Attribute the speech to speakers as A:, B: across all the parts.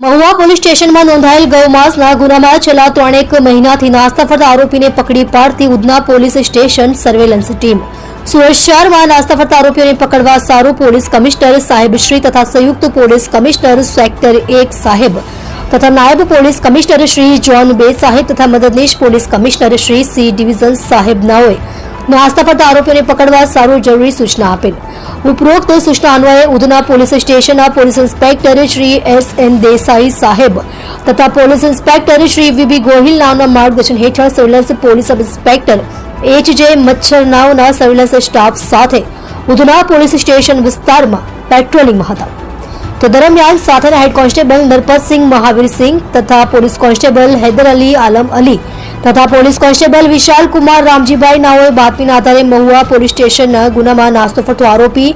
A: Mahuva police સ્ટેશનમાં નોંધાયેલ ગૌમાંસના ગુનામાં છેલ્લા 3 મહિનાથી નાસ્તા ફરતા આરોપીને પકડી પાડતી Udhna police station surveillance team Surat શહેરમાં નાસ્તા ફરતા આરોપીઓને પકડવા સારું પોલીસ કમિશનર સાહેબ શ્રી તથા સંયુક્ત પોલીસ કમિશનર સેક્ટર 1 સાહેબ તથા નાયબ પોલીસ કમિશનર શ્રી જોન 2 સાહેબ તથા મદદનીશ police commissioner Shri C division સાહેબ નાઓએ નાસ્તા ફરતા આરોપીઓને પકડવા સારું જરૂરી સૂચના આપેલ। ઉપરોક્ત સૂચના અન્વયે ઉધના પોલીસ સ્ટેશનના પોલીસ ઇન્સ્પેક્ટર શ્રી એસ.એન. દેસાઈ સાહેબ તથા પોલીસ ઇન્સ્પેક્ટર શ્રી વી.બી. ગોહિલ નાઓના માર્ગદર્શન હેઠળ સર્વેલન્સ પોલીસ સબ ઇન્સ્પેક્ટર એચ.જે. મચ્છર નાઓના સર્વેલન્સ સ્ટાફ સાથે ઉધના પોલીસ સ્ટેશન વિસ્તારમાં પેટ્રોલિંગમાં હતા। તો દરમિયાન સાથેના હેડ કોન્સ્ટેબલ નરપતસિંહ મહાવીરસિંહ તથા પોલીસ કોન્સ્ટેબલ હૈદર અલી આલમ અલી તથા પોલીસ કોન્સ્ટેબલ વિશાલ કુમાર રામજીભાઈ નાઓએ બાતમીના આધારે મહુવા પોલીસ સ્ટેશનના ગુનામાં નાસ્તો ફરતો આરોપી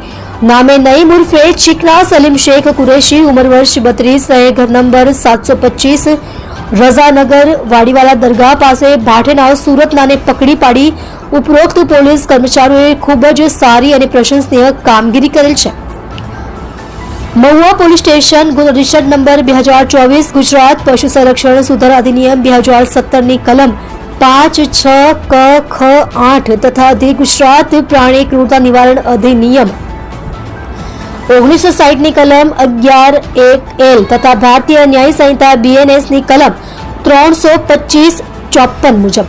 A: નામે નઈમ ઉર્ફે ચીકના સલીમ શેખ કુરેશી ઉંમર વર્ષ 32 રહે ઘર નંબર 725 રઝાનગર વાડીવાલા દરગાહ પાસે ભાટેનાવ સુરત નાને પકડી પાડી ઉપરોક્ત પોલીસ કર્મચારીઓએ ખૂબ જ સારી અને પ્રશંસનીય કામગીરી કરેલ છે। મહુવા પોલીસ સ્ટેશન ગુનો રજિસ્ટર્ડ નંબર 2024 ગુજરાત પશુ સંરક્ષણ સુધારા અધિનિયમ 2017 ની કલમ 5, 6, ક, ખ, 8 તથા ધી ગુજરાત પ્રાણી ક્રૂરતા નિવારણ અધિનિયમ 1960 ની કલમ 11(1)L તથા ભારતીય ન્યાય સંહિતા BNS ની કલમ 325(54) મુજબ